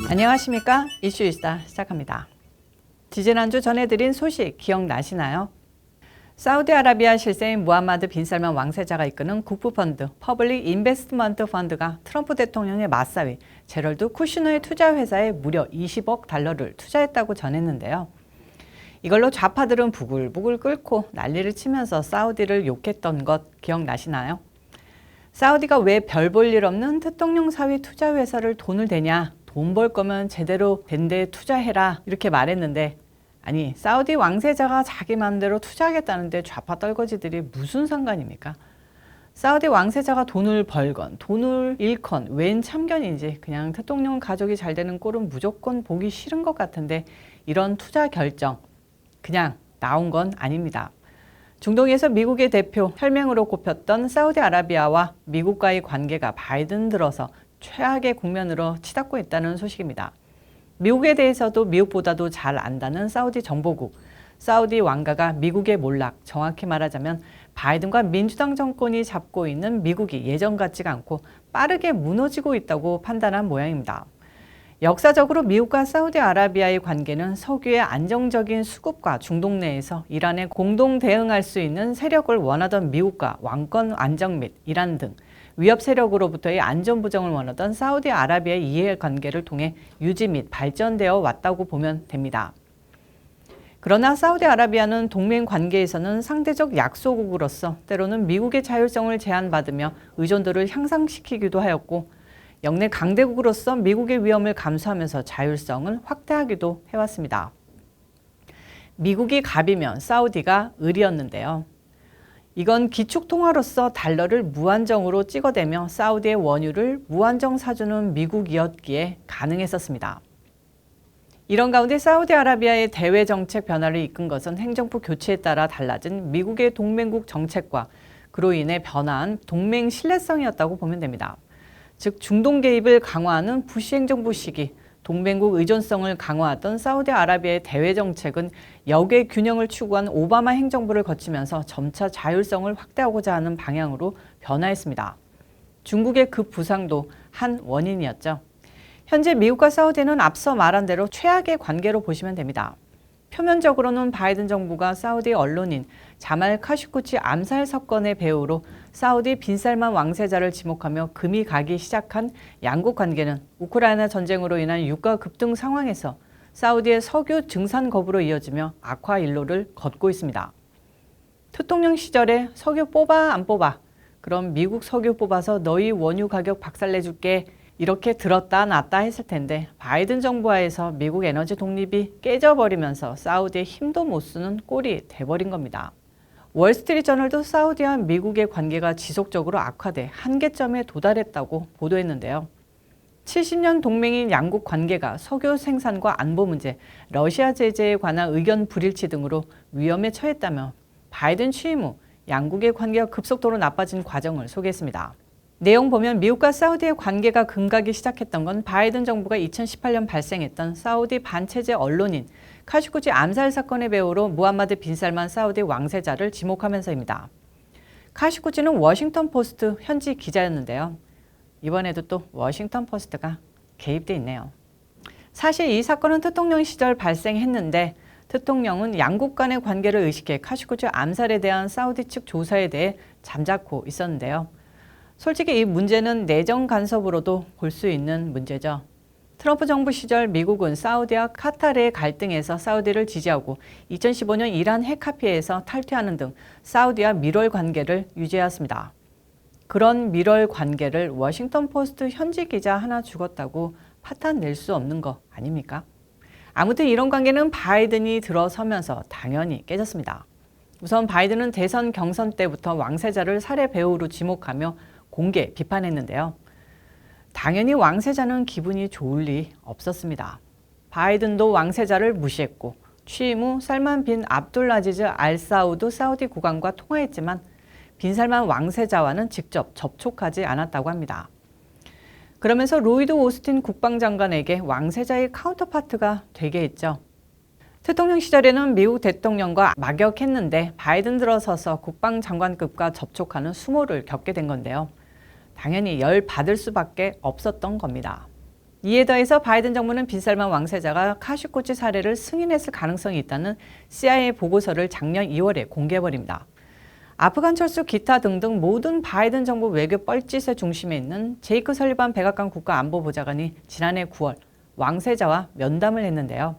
안녕하십니까? 이슈이스타 시작합니다. 지지난주 전해드린 소식 기억나시나요? 사우디아라비아 실세인 무함마드 빈 살만 왕세자가 이끄는 국부펀드 퍼블릭 인베스트먼트 펀드가 트럼프 대통령의 맞사위 제럴드 쿠슈너의 투자회사에 무려 20억 달러를 투자했다고 전했는데요. 이걸로 좌파들은 부글부글 끓고 난리를 치면서 사우디를 욕했던 것 기억나시나요? 사우디가 왜 별 볼 일 없는 특동용 사위 투자회사를 돈을 대냐? 돈 벌 거면 제대로 된 데 투자해라 이렇게 말했는데, 아니 사우디 왕세자가 자기 마음대로 투자하겠다는데 좌파 떨거지들이 무슨 상관입니까? 사우디 왕세자가 돈을 벌건 돈을 잃건 웬 참견인지 그냥 특동용 가족이 잘 되는 꼴은 무조건 보기 싫은 것 같은데, 이런 투자 결정 그냥 나온 건 아닙니다. 중동에서 미국의 대표 혈맹으로 꼽혔던 사우디아라비아와 미국과의 관계가 바이든 들어서 최악의 국면으로 치닫고 있다는 소식입니다. 미국에 대해서도 미국보다도 잘 안다는 사우디 정보국, 사우디 왕가가 미국의 몰락, 정확히 말하자면 바이든과 민주당 정권이 잡고 있는 미국이 예전 같지가 않고 빠르게 무너지고 있다고 판단한 모양입니다. 역사적으로 미국과 사우디아라비아의 관계는 석유의 안정적인 수급과 중동 내에서 이란에 공동 대응할 수 있는 세력을 원하던 미국과 왕권 안정 및 이란 등 위협 세력으로부터의 안전 보장을 원하던 사우디아라비아의 이해관계를 통해 유지 및 발전되어 왔다고 보면 됩니다. 그러나 사우디아라비아는 동맹 관계에서는 상대적 약소국으로서 때로는 미국의 자율성을 제한받으며 의존도를 향상시키기도 하였고, 영내 강대국으로서 미국의 위험을 감수하면서 자율성을 확대하기도 해왔습니다. 미국이 갑이면 사우디가 을이었는데요. 이건 기축통화로서 달러를 무한정으로 찍어대며 사우디의 원유를 무한정 사주는 미국이었기에 가능했었습니다. 이런 가운데 사우디아라비아의 대외 정책 변화를 이끈 것은 행정부 교체에 따라 달라진 미국의 동맹국 정책과 그로 인해 변화한 동맹 신뢰성이었다고 보면 됩니다. 즉 중동 개입을 강화하는 부시 행정부 시기, 동맹국 의존성을 강화하던 사우디아라비아의 대외 정책은 역의 균형을 추구한 오바마 행정부를 거치면서 점차 자율성을 확대하고자 하는 방향으로 변화했습니다. 중국의 그 부상도 한 원인이었죠. 현재 미국과 사우디는 앞서 말한 대로 최악의 관계로 보시면 됩니다. 표면적으로는 바이든 정부가 사우디 언론인 자말 카슈쿠치 암살 사건의 배후로 사우디 빈살만 왕세자를 지목하며 금이 가기 시작한 양국 관계는 우크라이나 전쟁으로 인한 유가 급등 상황에서 사우디의 석유 증산 거부로 이어지며 악화 일로를 걷고 있습니다. 특동령 시절에 석유 뽑아 안 뽑아? 그럼 미국 석유 뽑아서 너희 원유 가격 박살내줄게 이렇게 들었다 놨다 했을 텐데, 바이든 정부 하에서 미국 에너지 독립이 깨져버리면서 사우디의 힘도 못 쓰는 꼴이 돼버린 겁니다. 월스트리트저널도 사우디와 미국의 관계가 지속적으로 악화돼 한계점에 도달했다고 보도했는데요. 70년 동맹인 양국 관계가 석유 생산과 안보 문제, 러시아 제재에 관한 의견 불일치 등으로 위험에 처했다며 바이든 취임 후 양국의 관계가 급속도로 나빠진 과정을 소개했습니다. 내용 보면 미국과 사우디의 관계가 금가기 시작했던 건 바이든 정부가 2018년 발생했던 사우디 반체제 언론인 카슈쿠치 암살 사건의 배후로 무함마드 빈 살만 사우디 왕세자를 지목하면서입니다. 카슈쿠치는 워싱턴 포스트 현지 기자였는데요. 이번에도 또 워싱턴 포스트가 개입돼 있네요. 사실 이 사건은 특동령 시절 발생했는데, 특동령은 양국 간의 관계를 의식해 카슈쿠치 암살에 대한 사우디 측 조사에 대해 잠자코 있었는데요. 솔직히 이 문제는 내정 간섭으로도 볼 수 있는 문제죠. 트럼프 정부 시절 미국은 사우디와 카타르의 갈등에서 사우디를 지지하고 2015년 이란 핵 합의에서 탈퇴하는 등 사우디와 밀월 관계를 유지해왔습니다. 그런 밀월 관계를 워싱턴 포스트 현지 기자 하나 죽었다고 파탄 낼 수 없는 거 아닙니까? 아무튼 이런 관계는 바이든이 들어서면서 당연히 깨졌습니다. 우선 바이든은 대선 경선 때부터 왕세자를 살해 배우로 지목하며 공개 비판했는데요. 당연히 왕세자는 기분이 좋을 리 없었습니다. 바이든도 왕세자를 무시했고 취임 후 살만 빈 압둘라지즈 알 사우드 사우디 국왕과 통화했지만 빈 살만 왕세자와는 직접 접촉하지 않았다고 합니다. 그러면서 로이드 오스틴 국방장관에게 왕세자의 카운터파트가 되게 했죠. 특동령 시절에는 미국 대통령과 막역했는데 바이든 들어서서 국방장관급과 접촉하는 수모를 겪게 된 건데요. 당연히 열 받을 수밖에 없었던 겁니다. 이에 더해서 바이든 정부는 빈살만 왕세자가 카슈코치 살해를 승인했을 가능성이 있다는 CIA 보고서를 작년 2월에 공개해버립니다. 아프간 철수 기타 등등 모든 바이든 정부 외교 뻘짓의 중심에 있는 제이크 설리반 백악관 국가안보보좌관이 지난해 9월 왕세자와 면담을 했는데요.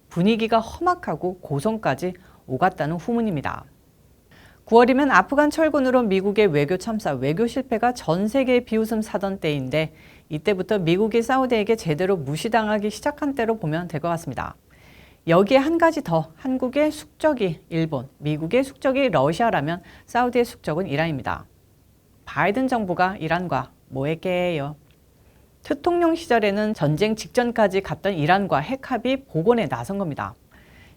분위기가 험악하고 고성까지 오갔다는 후문입니다. 9월이면 아프간 철군으로 미국의 외교 참사, 외교 실패가 전 세계에 비웃음 사던 때인데 이때부터 미국이 사우디에게 제대로 무시당하기 시작한 때로 보면 될 것 같습니다. 여기에 한 가지 더, 한국의 숙적이 일본, 미국의 숙적이 러시아라면 사우디의 숙적은 이란입니다. 바이든 정부가 이란과 뭐 했게요? 대통령 시절에는 전쟁 직전까지 갔던 이란과 핵합의 복원에 나선 겁니다.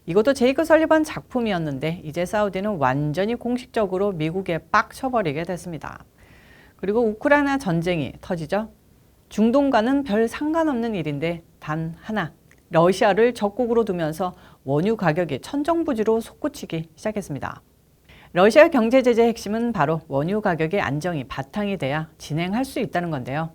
이것도 제이크 설리반 작품이었는데 이제 사우디는 완전히 공식적으로 미국에 빡 쳐버리게 됐습니다. 그리고 우크라이나 전쟁이 터지죠. 중동과는 별 상관없는 일인데 단 하나, 러시아를 적국으로 두면서 원유 가격이 천정부지로 솟구치기 시작했습니다. 러시아 경제 제재의 핵심은 바로 원유 가격의 안정이 바탕이 돼야 진행할 수 있다는 건데요.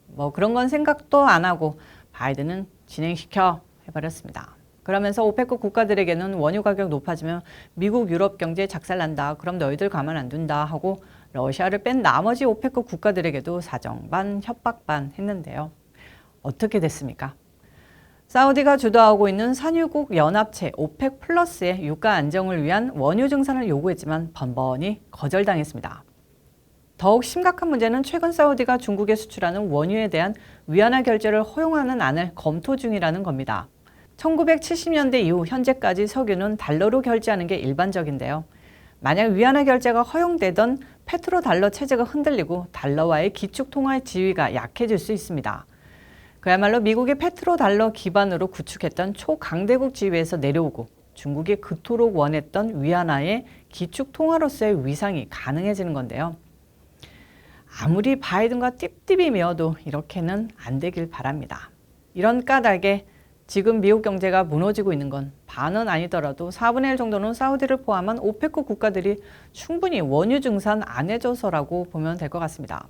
뭐 그런 건 생각도 안 하고 바이든은 진행시켜 해버렸습니다. 그러면서 오페크 국가들에게는 원유 가격 높아지면 미국, 유럽 경제 작살난다. 그럼 너희들 가만 안 둔다 하고 러시아를 뺀 나머지 오페크 국가들에게도 사정 반 협박 반 했는데요. 어떻게 됐습니까? 사우디가 주도하고 있는 산유국 연합체 오펙 플러스의 유가 안정을 위한 원유 증산을 요구했지만 번번이 거절당했습니다. 더욱 심각한 문제는 최근 사우디가 중국에 수출하는 원유에 대한 위안화 결제를 허용하는 안을 검토 중이라는 겁니다. 1970년대 이후 현재까지 석유는 달러로 결제하는 게 일반적인데요. 만약 위안화 결제가 허용되던 페트로달러 체제가 흔들리고 달러와의 기축통화의 지위가 약해질 수 있습니다. 그야말로 미국이 페트로달러 기반으로 구축했던 초강대국 지위에서 내려오고 중국이 그토록 원했던 위안화의 기축통화로서의 위상이 가능해지는 건데요. 아무리 바이든과 띠띠비 메어도 이렇게는 안 되길 바랍니다. 이런 까닭에 지금 미국 경제가 무너지고 있는 건 반은 아니더라도 4분의 1 정도는 사우디를 포함한 오페크 국가들이 충분히 원유 증산 안 해줘서라고 보면 될 것 같습니다.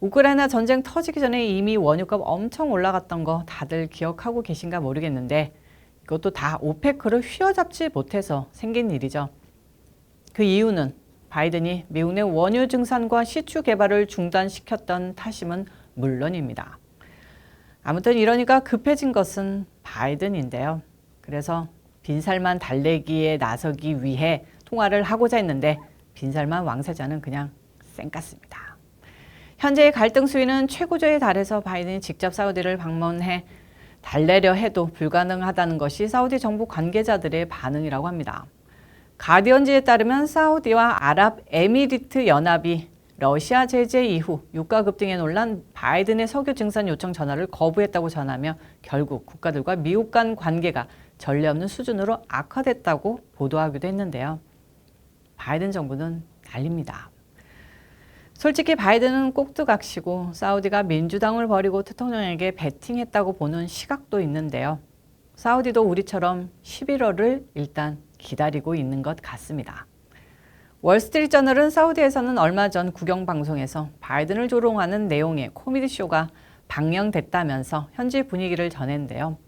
우크라이나 전쟁 터지기 전에 이미 원유값 엄청 올라갔던 거 다들 기억하고 계신가 모르겠는데 이것도 다 오페크를 휘어잡지 못해서 생긴 일이죠. 그 이유는 바이든이 미국 내 원유 증산과 시추 개발을 중단시켰던 탓임은 물론입니다. 아무튼 이러니까 급해진 것은 바이든인데요. 그래서 빈살만 달래기에 나서기 위해 통화를 하고자 했는데 빈살만 왕세자는 그냥 쌩깠습니다. 현재의 갈등 수위는 최고조에 달해서 바이든이 직접 사우디를 방문해 달래려 해도 불가능하다는 것이 사우디 정부 관계자들의 반응이라고 합니다. 가디언지에 따르면 사우디와 아랍에미리트 연합이 러시아 제재 이후 유가 급등에 놀란 바이든의 석유 증산 요청 전화를 거부했다고 전하며 결국 국가들과 미국 간 관계가 전례 없는 수준으로 악화됐다고 보도하기도 했는데요. 바이든 정부는 난립니다. 솔직히 바이든은 꼭두각시고 사우디가 민주당을 버리고 대통령에게 배팅했다고 보는 시각도 있는데요. 사우디도 우리처럼 11월을 일단 기다리고 있는 것 같습니다. 월스트리트저널은 사우디에서는 얼마 전 국영방송에서 바이든을 조롱하는 내용의 코미디쇼가 방영됐다면서 현지 분위기를 전했는데요.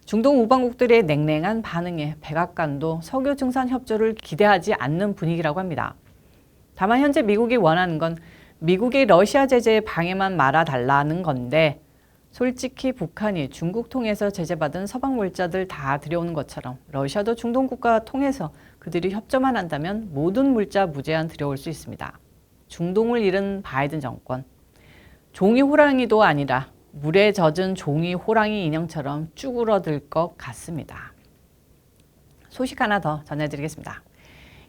중동 우방국들의 냉랭한 반응에 백악관도 석유 증산 협조를 기대하지 않는 분위기라고 합니다. 다만 현재 미국이 원하는 건 미국이 러시아 제재에 방해만 말아달라는 건데 솔직히 북한이 중국 통해서 제재받은 서방 물자들 다 들여오는 것처럼 러시아도 중동 국가 통해서 그들이 협조만 한다면 모든 물자 무제한 들여올 수 있습니다. 중동을 잃은 바이든 정권, 종이 호랑이도 아니라 물에 젖은 종이 호랑이 인형처럼 쭈그러들 것 같습니다. 소식 하나 더 전해드리겠습니다.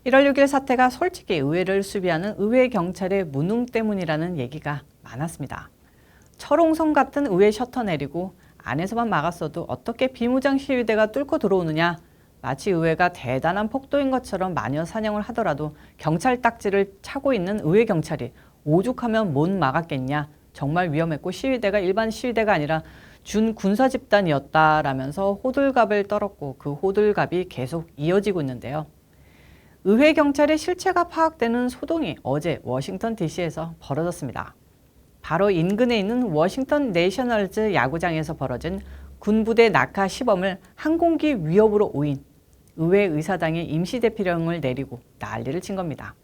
1월 6일 사태가 솔직히 의회를 수비하는 의회 경찰의 무능 때문이라는 얘기가 많았습니다. 철옹성 같은 의회 셔터 내리고 안에서만 막았어도 어떻게 비무장 시위대가 뚫고 들어오느냐, 마치 의회가 대단한 폭도인 것처럼 마녀 사냥을 하더라도 경찰 딱지를 차고 있는 의회 경찰이 오죽하면 못 막았겠냐, 정말 위험했고 시위대가 일반 시위대가 아니라 준 군사 집단이었다라면서 호들갑을 떨었고 그 호들갑이 계속 이어지고 있는데요. 의회 경찰의 실체가 파악되는 소동이 어제 워싱턴 DC에서 벌어졌습니다. 바로 인근에 있는 워싱턴 내셔널즈 야구장에서 벌어진 군부대 낙하 시범을 항공기 위협으로 오인 의회 의사당에 임시대피령을 내리고 난리를 친 겁니다.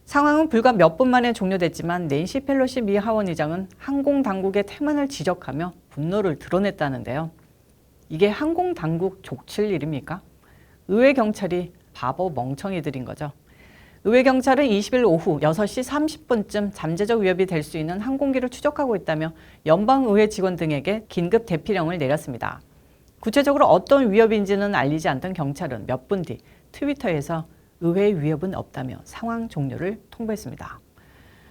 상황은 불과 몇 분 만에 종료됐지만 낸시 펠로시 미 하원의장은 항공당국의 태만을 지적하며 분노를 드러냈다는데요. 이게 항공당국 족칠 일입니까? 의회 경찰이 바보 멍청이들인 거죠. 의회 경찰은 20일 오후 6시 30분쯤 잠재적 위협이 될 수 있는 항공기를 추적하고 있다며 연방의회 직원 등에게 긴급 대피령을 내렸습니다. 구체적으로 어떤 위협인지는 알리지 않던 경찰은 몇 분 뒤 트위터에서 의회 위협은 없다며 상황 종료를 통보했습니다.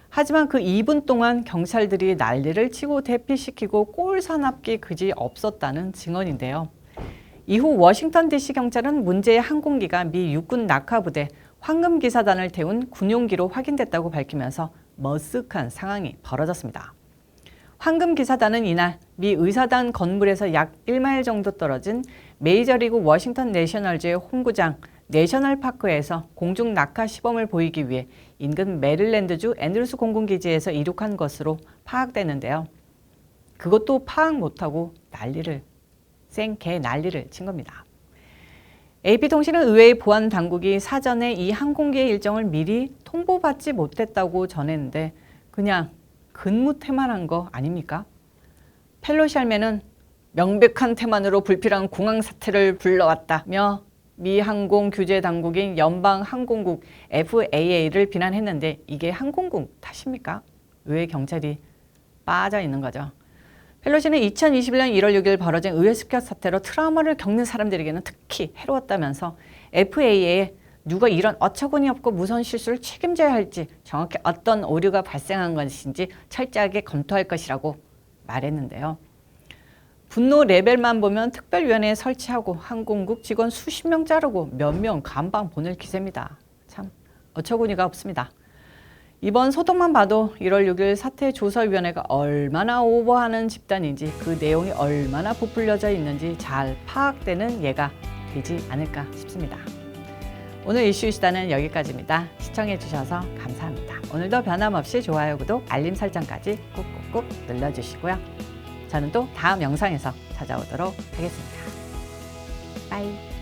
하지만 그 2분 동안 경찰들이 난리를 치고 대피시키고 꼴사납기 그지 없었다는 증언인데요. 이후 워싱턴 DC 경찰은 문제의 항공기가 미 육군 낙하부대 황금기사단을 태운 군용기로 확인됐다고 밝히면서 머쓱한 상황이 벌어졌습니다. 황금기사단은 이날 미 의사단 건물에서 약 1마일 정도 떨어진 메이저리그 워싱턴 내셔널즈의 홈구장 내셔널파크에서 공중 낙하 시범을 보이기 위해 인근 메릴랜드주 앤드루스 공군기지에서 이륙한 것으로 파악되는데요. 그것도 파악 못하고 생개 난리를 친 겁니다. AP통신은 의회의 보안 당국이 사전에 이 항공기의 일정을 미리 통보받지 못했다고 전했는데 그냥 근무태만한 거 아닙니까? 펠로시 할매는 명백한 태만으로 불필요한 공항 사태를 불러왔다며 미 항공 규제 당국인 연방항공국 FAA를 비난했는데 이게 항공국 탓입니까? 의회 경찰이 빠져 있는 거죠. 펠로시는 2021년 1월 6일 벌어진 의회 습격 사태로 트라우마를 겪는 사람들에게는 특히 해로웠다면서 FAA에 누가 이런 어처구니 없고 무서운 실수를 책임져야 할지 정확히 어떤 오류가 발생한 것인지 철저하게 검토할 것이라고 말했는데요. 분노 레벨만 보면 특별위원회에 설치하고 항공국 직원 수십 명 자르고 몇 명 감방 보낼 기세입니다. 참 어처구니가 없습니다. 이번 소동만 봐도 1월 6일 사태조사위원회가 얼마나 오버하는 집단인지 그 내용이 얼마나 부풀려져 있는지 잘 파악되는 예가 되지 않을까 싶습니다. 오늘 이슈 시다는 여기까지입니다. 시청해주셔서 감사합니다. 오늘도 변함없이 좋아요, 구독, 알림 설정까지 꾹꾹꾹 눌러주시고요. 저는 또 다음 영상에서 찾아오도록 하겠습니다. 빠이.